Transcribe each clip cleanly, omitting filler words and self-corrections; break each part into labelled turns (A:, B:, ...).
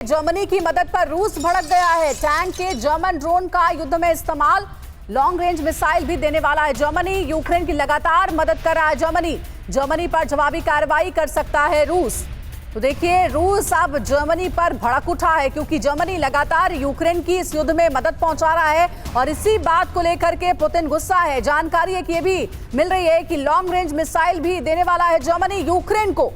A: Germany की मदद पर रूस भड़क गया है। टैंक के जर्मन ड्रोन का युद्ध में इस्तेमाल, लॉन्ग रेंज मिसाइल भी देने वाला है जर्मनी। यूक्रेन की लगातार मदद कर रहा है जर्मनी पर जवाबी कार्रवाई कर सकता है रूस। तो देखिए, रूस अब जर्मनी पर भड़क उठा है क्योंकि जर्मनी लगातार यूक्रेन की इस युद्ध में मदद पहुंचा रहा है और इसी बात को लेकर के पुतिन गुस्सा है। जानकारी है कि ये भी मिल रही है कि लॉन्ग रेंज मिसाइल भी देने वाला है जर्मनी यूक्रेन को।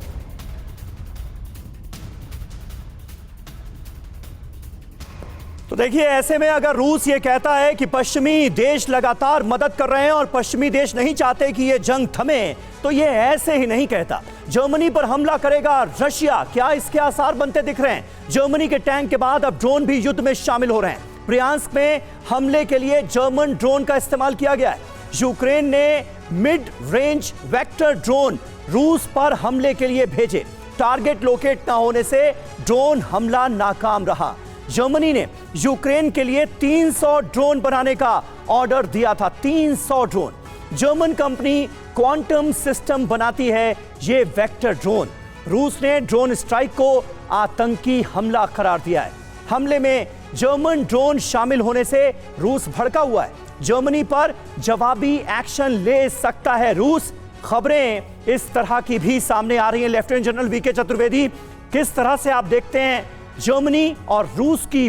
B: तो देखिए, ऐसे में अगर रूस ये कहता है कि पश्चिमी देश लगातार मदद कर रहे हैं और पश्चिमी देश नहीं चाहते कि ये जंग थमे, तो ये ऐसे ही नहीं कहता। जर्मनी पर हमला करेगा रशिया, क्या इसके आसार बनते दिख रहे हैं। जर्मनी के टैंक के बाद अब ड्रोन भी युद्ध में शामिल हो रहे हैं। ब्रियांस्क में हमले के लिए जर्मन ड्रोन का इस्तेमाल किया गया है। यूक्रेन ने मिड रेंज वेक्टर ड्रोन रूस पर हमले के लिए भेजे। टारगेट लोकेट न होने से ड्रोन हमला नाकाम रहा। जर्मनी ने यूक्रेन के लिए 300 ड्रोन बनाने का ऑर्डर दिया था। 300 drone. German company quantum system बनाती है ये वेक्टर ड्रोन। रूस ने ड्रोन स्ट्राइक को आतंकी हमला करार दिया है। हमले में जर्मन ड्रोन शामिल होने से रूस भड़का हुआ है। जर्मनी पर जवाबी एक्शन ले सकता है रूस। खबरें इस तरह की भी सामने आ रही हैं। लेफ्टिनेंट जनरल वीके चतुर्वेदी, किस तरह से आप देखते हैं जर्मनी और रूस की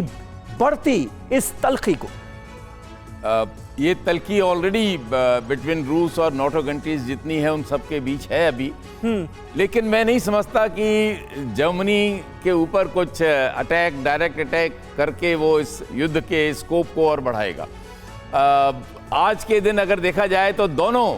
B: बढ़ती इस तल्खी को?
C: ये तल्खी ऑलरेडी बिटवीन रूस और नाटो कंट्रीज जितनी है उन सब के बीच है अभी। लेकिन मैं नहीं समझता कि जर्मनी के ऊपर कुछ अटैक, डायरेक्ट अटैक करके वो इस युद्ध के स्कोप को और बढ़ाएगा। आज के दिन अगर देखा जाए तो दोनों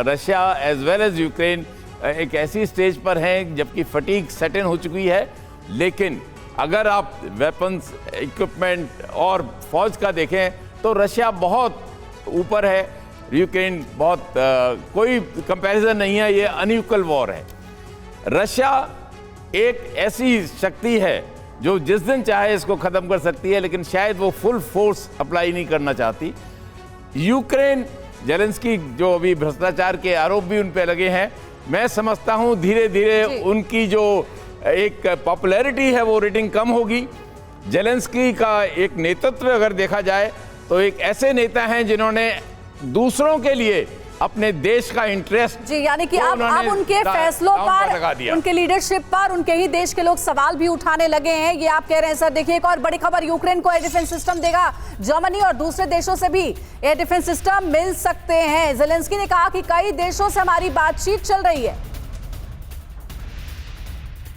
C: Russia as well as Ukraine एक ऐसी स्टेज पर हैं जबकि फटीग सेट इन हो चुकी है। लेकिन अगर आप वेपन्स, इक्विपमेंट और फौज का देखें तो रशिया बहुत ऊपर है, यूक्रेन बहुत कोई कंपैरिजन नहीं है। ये अनइक्वल वॉर है। रशिया एक ऐसी शक्ति है जो जिस दिन चाहे इसको ख़त्म कर सकती है, लेकिन शायद वो फुल फोर्स अप्लाई नहीं करना चाहती। यूक्रेन, जेलेंस्की जो अभी भ्रष्टाचार के आरोप भी उन पे लगे हैं, मैं समझता हूँ धीरे धीरे उनकी जो एक पॉपुलैरिटी है वो रेटिंग कम होगी। जेलेंस्की का एक नेतृत्व अगर देखा जाए तो एक ऐसे नेता हैं जिन्होंने दूसरों के लिए अपने देश का इंटरेस्ट
A: जी, यानी कि अब उनके फैसलों पर, उनके लीडरशिप पर उनके ही देश के लोग सवाल भी उठाने लगे हैं, ये आप कह रहे हैं। सर देखिए, एक और बड़ी खबर, यूक्रेन को एयर डिफेंस सिस्टम देगा जर्मनी और दूसरे देशों से भी एयर डिफेंस सिस्टम मिल सकते हैं। जेलेंस्की ने कहा कि कई देशों से हमारी बातचीत चल रही है।